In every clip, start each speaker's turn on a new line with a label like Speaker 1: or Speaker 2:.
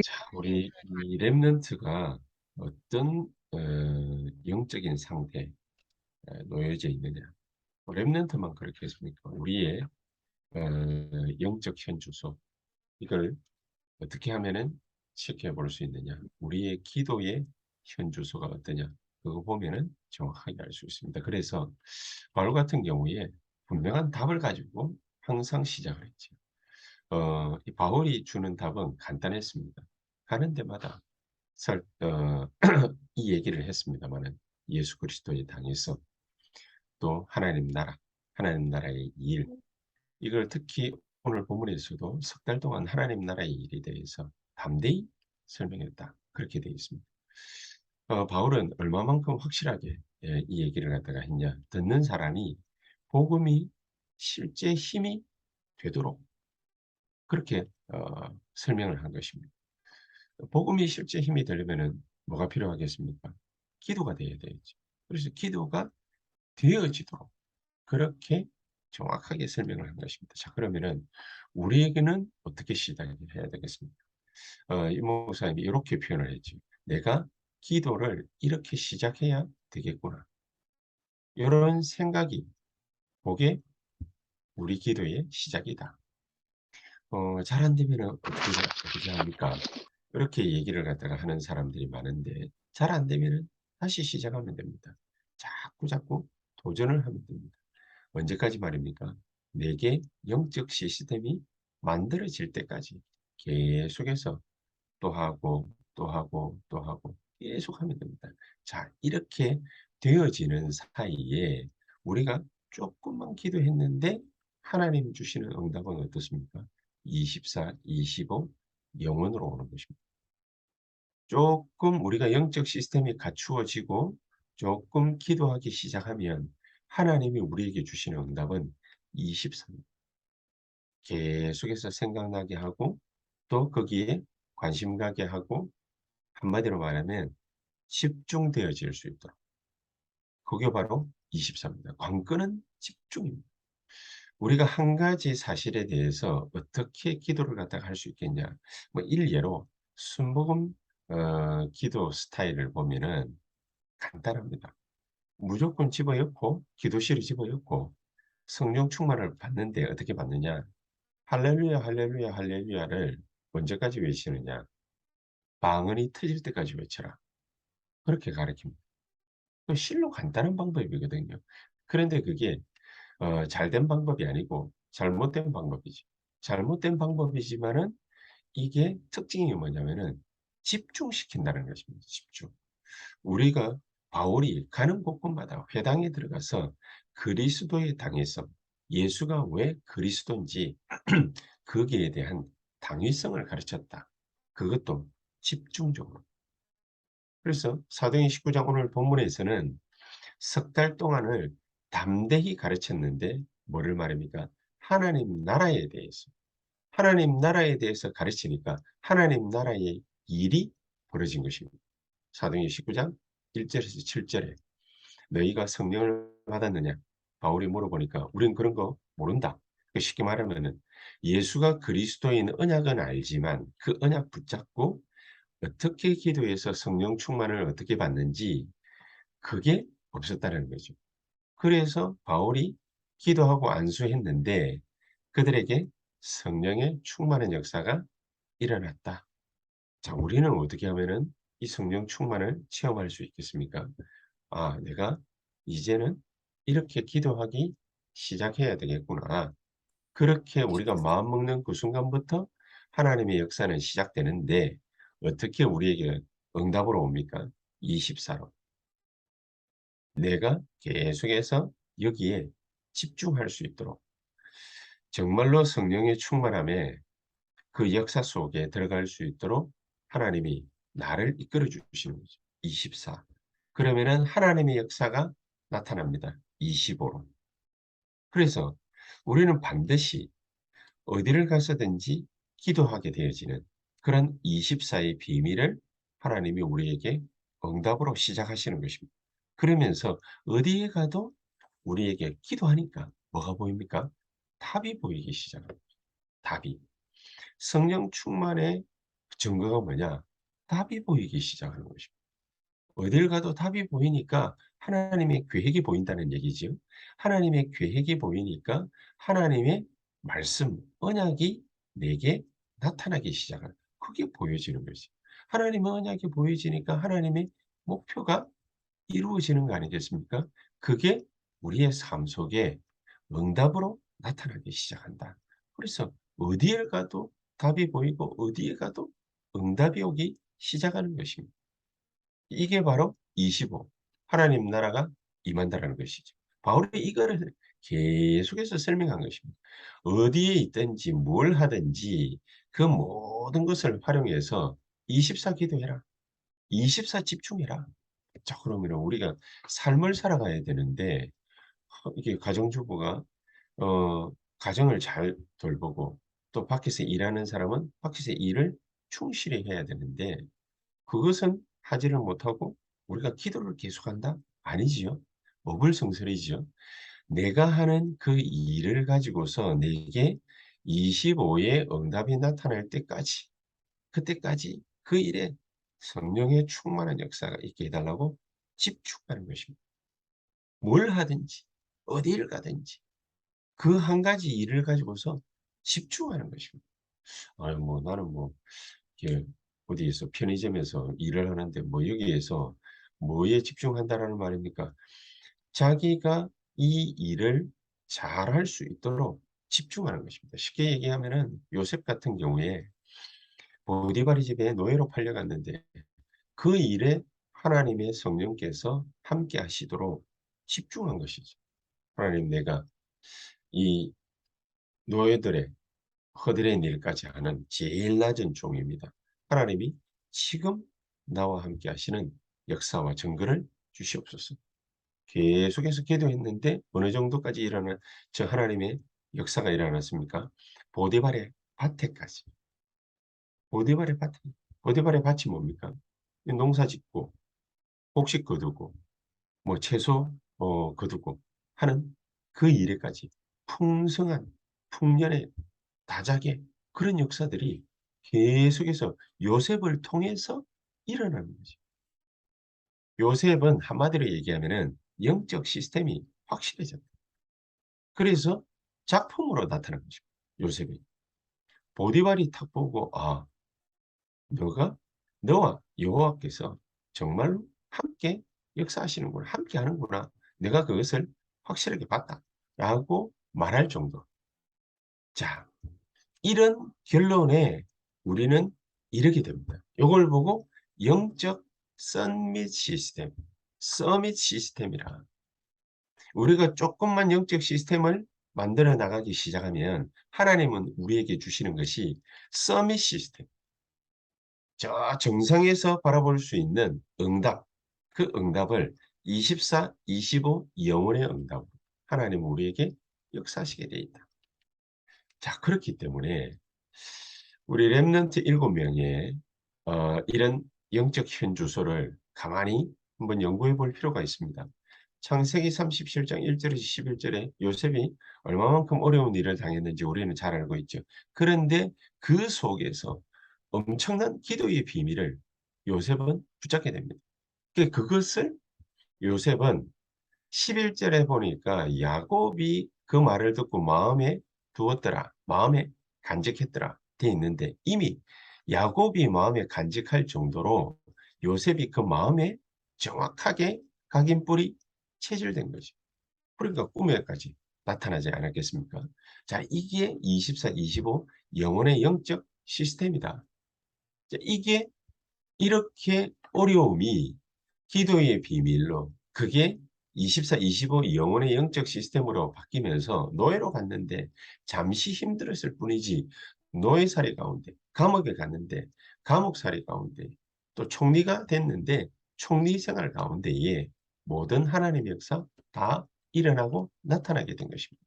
Speaker 1: 자, 우리 이 렘넌트가 어떤 영적인 상태에 놓여져 있느냐. 렘넌트만 그렇게 했습니까? 우리의 어, 영적 현주소. 이걸 어떻게 하면은 지켜볼 수 있느냐. 우리의 기도의 현주소가 어떠냐. 그거 보면은 정확하게 알 수 있습니다. 그래서 바울 같은 경우에 분명한 답을 가지고 항상 시작을 했죠. 이 바울이 주는 답은 간단했습니다. 가는 데마다 이 얘기를 했습니다만은 예수 그리스도의 당에서 또 하나님 나라, 하나님 나라의 일, 이걸 특히 오늘 본문에서도 석 달 동안 하나님 나라의 일에 대해서 담대히 설명했다. 그렇게 되어 있습니다. 바울은 얼마만큼 확실하게 이 얘기를 갖다가 했냐. 듣는 사람이 복음이 실제 힘이 되도록 그렇게 설명을 한 것입니다. 복음이 실제 힘이 되려면은 뭐가 필요하겠습니까? 기도가 돼야 되겠죠. 그래서 기도가 되어지도록 그렇게 정확하게 설명을 한 것입니다. 자, 그러면은 우리에게는 어떻게 시작해야 되겠습니까? 이 목사님이 이렇게 표현을 했죠. 내가 기도를 이렇게 시작해야 되겠구나. 이런 생각이 그게 우리 기도의 시작이다. 잘 안 되면은 어떻게 합니까? 이렇게 얘기를 갖다가 하는 사람들이 많은데 잘 안 되면은 다시 시작하면 됩니다. 자꾸 자꾸 도전을 하면 됩니다. 언제까지 말입니까? 내게 영적 시스템이 만들어질 때까지 계속해서 또 하고 또 하고 또 하고 계속 하면 됩니다. 자, 이렇게 되어지는 사이에 우리가 조금만 기도했는데 하나님 주시는 응답은 어떻습니까? 24, 25 영원으로 오는 것입니다. 조금 우리가 영적 시스템이 갖추어지고 조금 기도하기 시작하면 하나님이 우리에게 주시는 응답은 23. 계속해서 생각나게 하고 또 거기에 관심 가게 하고 한마디로 말하면 집중되어질 수 있도록. 그게 바로 24입니다. 관건은 집중입니다. 우리가 한 가지 사실에 대해서 어떻게 기도를 갖다가 할 수 있겠냐. 뭐 일례로 순복음 기도 스타일을 보면은 간단합니다. 무조건 집어넣고 기도실에 집어넣고 성령 충만을 받는데 어떻게 받느냐. 할렐루야 할렐루야 할렐루야를 언제까지 외치느냐. 방언이 터질 때까지 외쳐라. 그렇게 가르칩니다. 그 실로 간단한 방법이거든요. 그런데 그게 잘된 방법이 아니고 잘못된 방법이지. 잘못된 방법이지만은 이게 특징이 뭐냐면은 집중시킨다는 것입니다. 집중. 우리가 바울이 가는 곳곳마다 회당에 들어가서 그리스도의 당에서 예수가 왜 그리스도인지 거기에 대한 당위성을 가르쳤다. 그것도 집중적으로. 그래서 사도행 19장 오늘 본문에서는 석 달 동안을 담대히 가르쳤는데 뭐를 말합니까? 하나님 나라에 대해서. 하나님 나라에 대해서 가르치니까 하나님 나라의 일이 벌어진 것입니다. 사도행 19장 1절에서 7절에 너희가 성령을 받았느냐? 바울이 물어보니까 우린 그런 거 모른다. 쉽게 말하면은 예수가 그리스도인 언약은 알지만 그 언약 붙잡고 어떻게 기도해서 성령 충만을 어떻게 받는지 그게 없었다는 거죠. 그래서 바울이 기도하고 안수했는데 그들에게 성령의 충만한 역사가 일어났다. 자, 우리는 어떻게 하면은 이 성령 충만을 체험할 수 있겠습니까? 아, 내가 이제는 이렇게 기도하기 시작해야 되겠구나. 그렇게 우리가 마음먹는 그 순간부터 하나님의 역사는 시작되는데 어떻게 우리에게 응답으로 옵니까? 24로. 내가 계속해서 여기에 집중할 수 있도록 정말로 성령의 충만함에 그 역사 속에 들어갈 수 있도록 하나님이 나를 이끌어 주시는 거죠. 24. 그러면은 하나님의 역사가 나타납니다. 25로. 그래서 우리는 반드시 어디를 가서든지 기도하게 되어지는 그런 24의 비밀을 하나님이 우리에게 응답으로 시작하시는 것입니다. 그러면서 어디에 가도 우리에게 기도하니까 뭐가 보입니까? 답이 보이기 시작합니다. 답이. 성령 충만에 증거가 뭐냐? 답이 보이기 시작하는 것입니다. 어딜 가도 답이 보이니까 하나님의 계획이 보인다는 얘기지요. 하나님의 계획이 보이니까 하나님의 말씀, 언약이 내게 나타나기 시작하는, 그게 보여지는 거지. 하나님의 언약이 보여지니까 하나님의 목표가 이루어지는 거 아니겠습니까? 그게 우리의 삶 속에 응답으로 나타나기 시작한다. 그래서 어디에 가도 답이 보이고 어디에 가도 응답이 오기 시작하는 것입니다. 이게 바로 25, 하나님 나라가 임한다라는 것이죠. 바울이 이거를 계속해서 설명한 것입니다. 어디에 있든지 뭘 하든지 그 모든 것을 활용해서 24 기도해라. 24 집중해라. 자, 그러면 우리가 삶을 살아가야 되는데 이게 가정주부가 가정을 잘 돌보고 또 밖에서 일하는 사람은 밖에서 일을 충실히 해야 되는데 그것은 하지를 못하고 우리가 기도를 계속한다? 아니지요. 어불성설이지요. 내가 하는 그 일을 가지고서 내게 25의 응답이 나타날 때까지, 그때까지 그 일에 성령의 충만한 역사가 있게 해달라고 집중하는 것입니다. 뭘 하든지 어디를 가든지 그 한 가지 일을 가지고서 집중하는 것입니다. 아유 뭐 나는 뭐 이렇게 어디에서 편의점에서 일을 하는데 뭐 여기에서 뭐에 집중한다라는 말입니까? 자기가 이 일을 잘할 수 있도록 집중하는 것입니다. 쉽게 얘기하면은 요셉 같은 경우에 보디발의 집에 노예로 팔려갔는데 그 일에 하나님의 성령께서 함께 하시도록 집중한 것이죠. 하나님, 내가 이 노예들의 허들의 일까지 하는 제일 낮은 종입니다. 하나님이 지금 나와 함께 하시는 역사와 증거를 주시옵소서. 계속해서 기도했는데 어느 정도까지 일어나 저 하나님의 역사가 일어났습니까? 보디발의 밭에까지. 보디발의 밭에. 보디발의 밭이 뭡니까? 농사 짓고 곡식 거두고 뭐 채소 거두고 하는 그 일에까지 풍성한 풍년의 다작의 그런 역사들이 계속해서 요셉을 통해서 일어나는 거죠. 요셉은 한마디로 얘기하면은 영적 시스템이 확실해졌다. 그래서 작품으로 나타난 거죠. 요셉이. 보디발이 탁 보고 너가 너와 여호와께서 정말로 함께 역사하시는구나. 함께 하는구나. 내가 그것을 확실하게 봤다라고 말할 정도. 자, 이런 결론에 우리는 이르게 됩니다. 요걸 보고 영적 서밋 시스템이라. 우리가 조금만 영적 시스템을 만들어 나가기 시작하면 하나님은 우리에게 주시는 것이 서밋 시스템. 저 정상에서 바라볼 수 있는 응답. 그 응답을 24, 25 영혼의 응답. 하나님은 우리에게 역사하시게 되어 있다. 자, 그렇기 때문에 우리 렘넌트 7명의 이런 영적 현주소를 가만히 한번 연구해 볼 필요가 있습니다. 창세기 37장 1절에서 11절에 요셉이 얼마만큼 어려운 일을 당했는지 우리는 잘 알고 있죠. 그런데 그 속에서 엄청난 기도의 비밀을 요셉은 붙잡게 됩니다. 그것을 요셉은 11절에 보니까 야곱이 그 말을 듣고 마음에 두었더라. 마음에 간직했더라. 돼 있는데 이미 야곱이 마음에 간직할 정도로 요셉이 그 마음에 정확하게 각인뿔이 체질된 거죠. 그러니까 꿈에까지 나타나지 않았겠습니까? 자, 이게 24, 25 영혼의 영적 시스템이다. 자, 이게 이렇게 어려움이 기도의 비밀로 그게 24, 25 영혼의 영적 시스템으로 바뀌면서 노예로 갔는데 잠시 힘들었을 뿐이지 노예살이 가운데 감옥에 갔는데 감옥살이 가운데 또 총리가 됐는데 총리 생활 가운데에 모든 하나님의 역사 다 일어나고 나타나게 된 것입니다.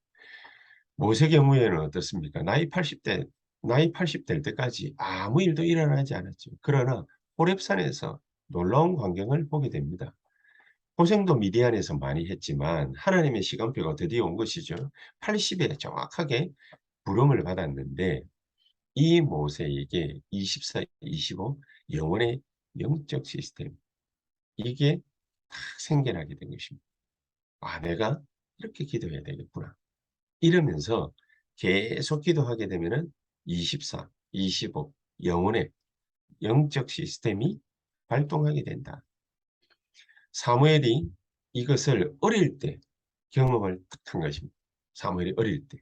Speaker 1: 모세 경우에는 어떻습니까? 나이 80 될 때까지 아무 일도 일어나지 않았죠. 그러나 호렙산에서 놀라운 광경을 보게 됩니다. 고생도 미디안에서 많이 했지만 하나님의 시간표가 드디어 온 것이죠. 80에 정확하게 부름을 받았는데 이 모세에게 24, 25 영혼의 영적 시스템, 이게 딱 생겨나게 된 것입니다. 아, 내가 이렇게 기도해야 되겠구나. 이러면서 계속 기도하게 되면은 24, 25 영혼의 영적 시스템이 발동하게 된다. 사무엘이 이것을 어릴 때 경험을 한 것입니다. 사무엘이 어릴 때.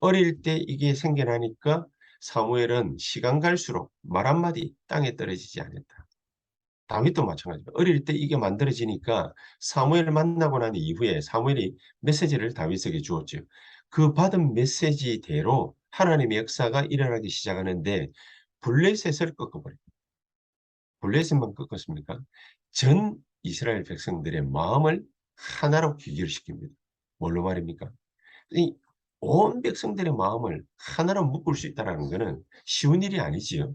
Speaker 1: 어릴 때 이게 생겨나니까 사무엘은 시간 갈수록 말 한마디 땅에 떨어지지 않았다. 다윗도 마찬가지입니다. 어릴 때 이게 만들어지니까 사무엘을 만나고 난 이후에 사무엘이 메시지를 다윗에게 주었죠. 그 받은 메시지대로 하나님의 역사가 일어나기 시작하는데 블레셋을 꺾어버려요. 블레셋만 꺾었습니까? 전 이스라엘 백성들의 마음을 하나로 귀결시킵니다. 뭘로 말입니까? 이 온 백성들의 마음을 하나로 묶을 수 있다는 것은 쉬운 일이 아니지요.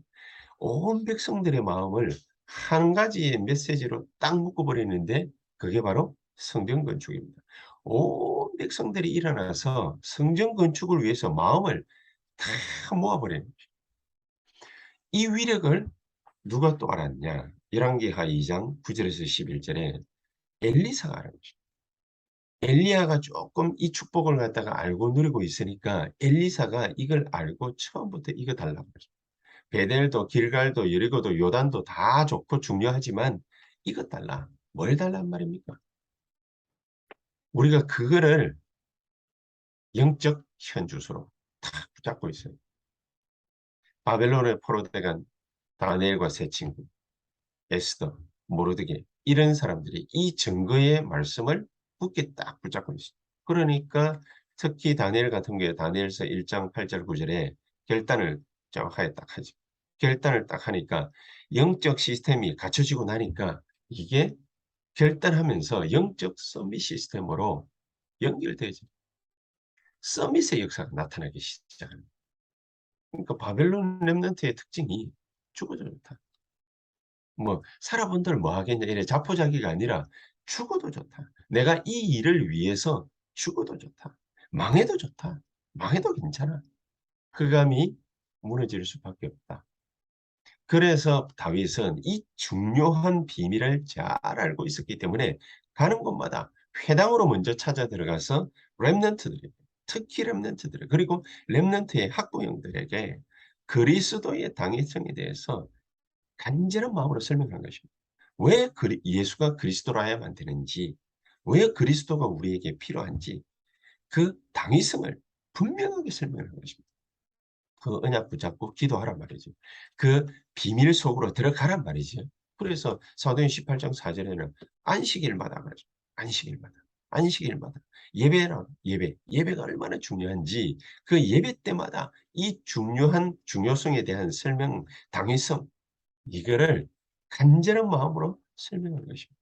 Speaker 1: 온 백성들의 마음을 한 가지의 메시지로 딱 묶어버리는데 그게 바로 성전 건축입니다. 온 백성들이 일어나서 성전 건축을 위해서 마음을 다 모아버리는 거죠. 이 위력을 누가 또 알았냐? 열왕기하 2장 9절에서 11절에 엘리사가 알은 것입니다. 엘리야가 조금 이 축복을 갖다가 알고 누리고 있으니까 엘리사가 이걸 알고 처음부터 이거 달라고 그러죠. 베델도 길갈도 여리고도 요단도 다 좋고 중요하지만 이것 달라. 뭘 달란 말입니까? 우리가 그거를 영적 현주소로 탁 붙잡고 있어요. 바벨론에 포로돼간 다니엘과 세 친구, 에스더, 모르드게 이런 사람들이 이 증거의 말씀을 굳게 딱 붙잡고 있어요. 그러니까 특히 다니엘 같은 경우에 다니엘서 1장 8절 9절에 결단을 정확하게 딱 하죠. 결단을 딱 하니까 영적 시스템이 갖춰지고 나니까 이게 결단하면서 영적 서밋 시스템으로 연결되죠. 서밋의 역사가 나타나기 시작합니다. 그러니까 바벨론 렘넌트의 특징이 죽어도 좋다. 뭐 살아본들 뭐 하겠냐 이래 자포자기가 아니라 죽어도 좋다. 내가 이 일을 위해서 죽어도 좋다. 망해도 좋다. 망해도 괜찮아. 그 감이 무너질 수밖에 없다. 그래서 다윗은 이 중요한 비밀을 잘 알고 있었기 때문에 가는 곳마다 회당으로 먼저 찾아 들어가서 렘넌트들에게, 특히 렘넌트들 그리고 렘넌트의 학부형들에게 그리스도의 당위성에 대해서 간절한 마음으로 설명한 것입니다. 왜 예수가 그리스도로 하야만 되는지, 왜 그리스도가 우리에게 필요한지 그 당위성을 분명하게 설명한 것입니다. 그 언약 붙잡고 기도하란 말이죠. 그 비밀 속으로 들어가란 말이죠. 그래서 사도행 18장 4절에는 안식일마다 그러죠. 안식일마다. 안식일마다. 예배라 예배가 얼마나 중요한지 그 예배 때마다 이 중요한 중요성에 대한 설명, 당위성 이거를 간절한 마음으로 설명한 것입니다.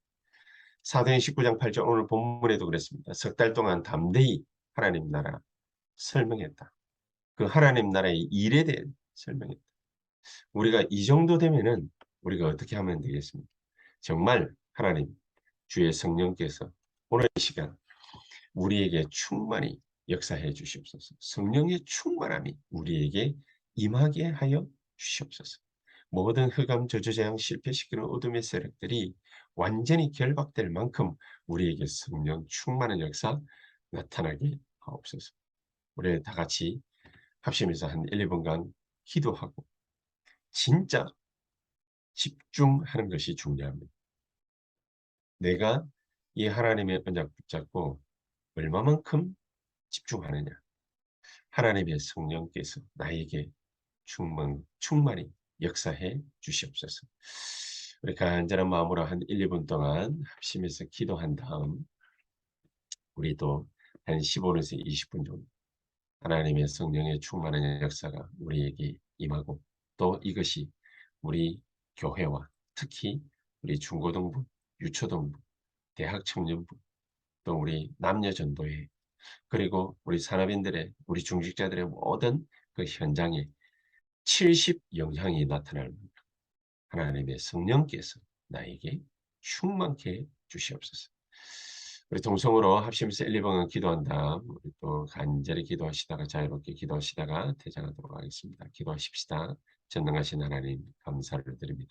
Speaker 1: 사도행 19장 8절 오늘 본문에도 그랬습니다. 석 달 동안 담대히 하나님 나라 설명했다. 그 하나님 나라의 일에 대해 설명했다. 우리가 이 정도 되면은 우리가 어떻게 하면 되겠습니까? 정말 하나님, 주의 성령께서 오늘 이 시간 우리에게 충만히 역사해 주시옵소서. 성령의 충만함이 우리에게 임하게 하여 주시옵소서. 모든 흑암, 저주재앙, 실패시키는 어둠의 세력들이 완전히 결박될 만큼 우리에게 성령 충만한 역사 나타나게 하옵소서. 우리 다 같이 합심해서 한 1, 2분간 기도하고 진짜 집중하는 것이 중요합니다. 내가 이 하나님의 언약 붙잡고 얼마만큼 집중하느냐. 하나님의 성령께서 나에게 충만히 역사해 주시옵소서. 우리 간절한 마음으로 한 1, 2분 동안 합심해서 기도한 다음 우리도 한 15분에서 20분 정도 하나님의 성령의 충만한 역사가 우리에게 임하고 또 이것이 우리 교회와 특히 우리 중고등부, 유초등부, 대학 청년부 또 우리 남녀전도회 그리고 우리 산업인들의 우리 중직자들의 모든 그 현장에 70 영향이 나타날 하나님의 성령께서 나에게 충만케 해 주시옵소서. 우리 동성으로 합심해서 1, 2번 기도한 다음 우리 또 간절히 기도하시다가 자유롭게 기도하시다가 퇴장하도록 하겠습니다. 기도하십시다. 전능하신 하나님 감사를 드립니다.